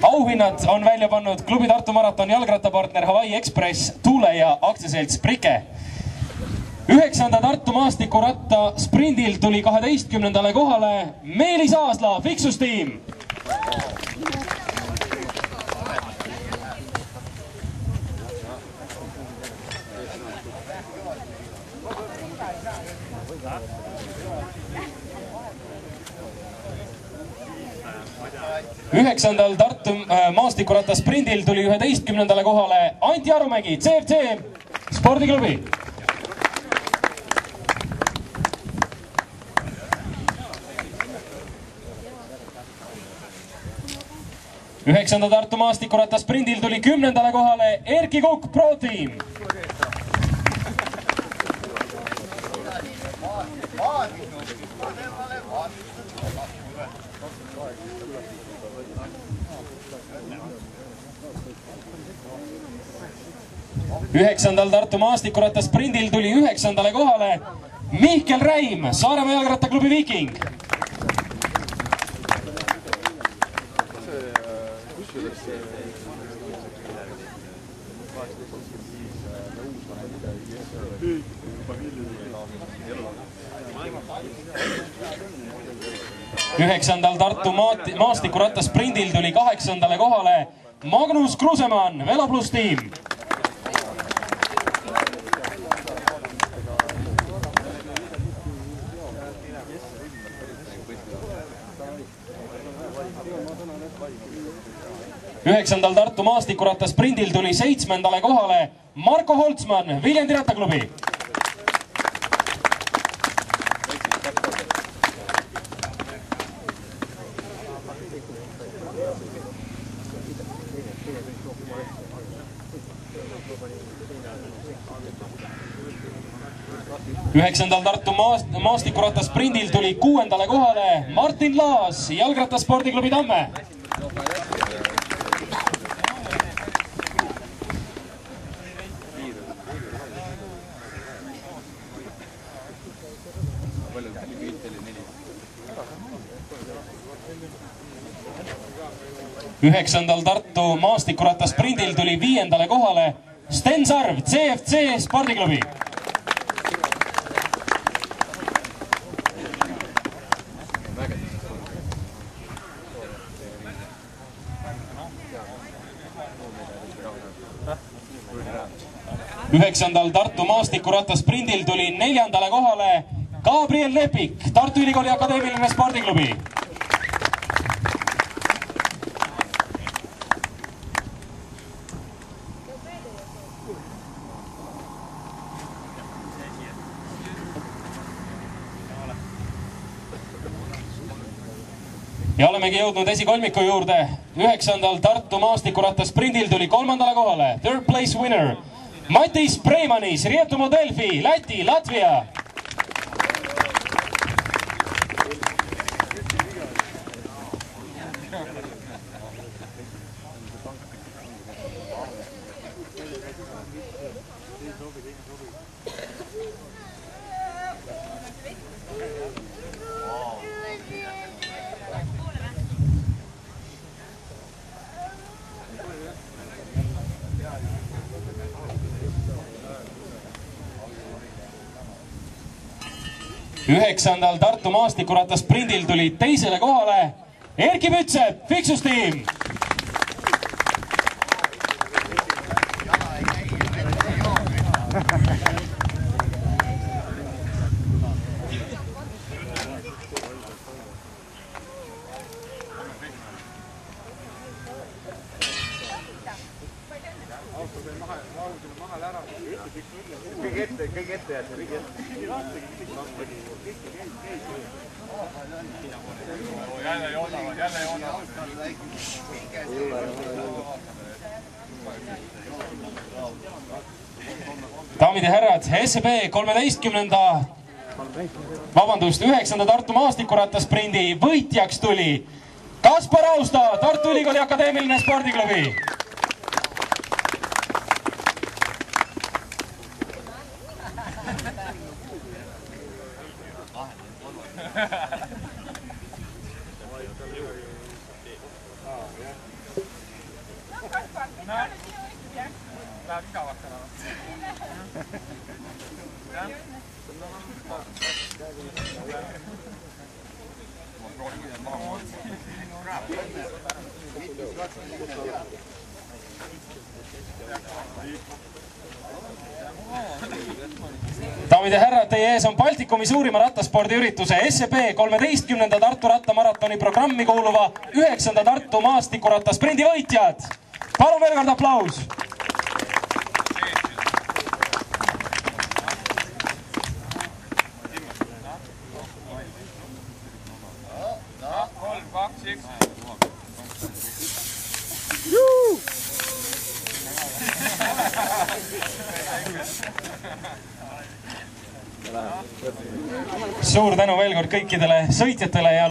Auhinnad on välja pannud klubi Tartu Maraton jalgrattapartner Hawaii Express, Tuule ja aktsiaselts Prike. 9. Tartu maastikuratta sprindil tuli 12. kohale Meelis Aasla Fixustiim. Üheksandal Tartu maastikuratta sprindil tuli 11. kohale Anti Arumägi, CFC spordiklubi. Üheksanda Tartu maastikuratta sprindil tuli 10. kohale Erki Kukk, Pro Team. Üheksandal Tartu maastikuratta sprindil tuli 9. kohale Mihkel Räim, Saaremaa jalgrattaklubi Viking. Üheksandal Tartu maastikuratta sprindil tuli 8. kohale Magnus Krusemann, Velo Plus tiim. Üheksandal Tartu maastikuratta sprindil tuli 7. kohale Marko Holtzmann, Viljandi rattaklubi. Üheksandal Tartu maastikuratta sprindil tuli 6. kohale Martin Laas, jalgrattaspordiklubi Tamme. Üheksandal Tartu maastikuratta sprindil tuli 5. kohale Sten Sarv, CFC spordiklubi. Üheksandal Tartu maastikuratta sprindil tuli 4. kohale Gabriel Lepik, Tartu Ülikooli Akadeemiline spordiklubi. Ja olemegi jõudnud esikolmiku juurde. 9. Tartu maastikuratta sprindil tuli 3. kohale third place winner Matis Preimanis, Rietumo Delfi, Läti, Latvia. Üheksandal Tartu maastikuratta sprindil tuli 2. kohale Erki Pütsep, Fixustiim. Kõige ette jääd, kõige ette. Jälle joonavad, jälle joonavad. Daamid ja härrad, SEB 9. Tartu maastikuratta sprindi võitjaks tuli Kaspar Austa, Tartu Ülikooli Akadeemiline spordiklubi. Daamid ja härrad, teie ees on Baltikumi suurima rattaspordiürituse SEB 13. Tartu rattamaratoni programmi kuuluva 9. Tartu maastikuratasprindi võitjad. Palun veel kord aplaus. Suur tänu veel kord kõikidele sõitjatele ja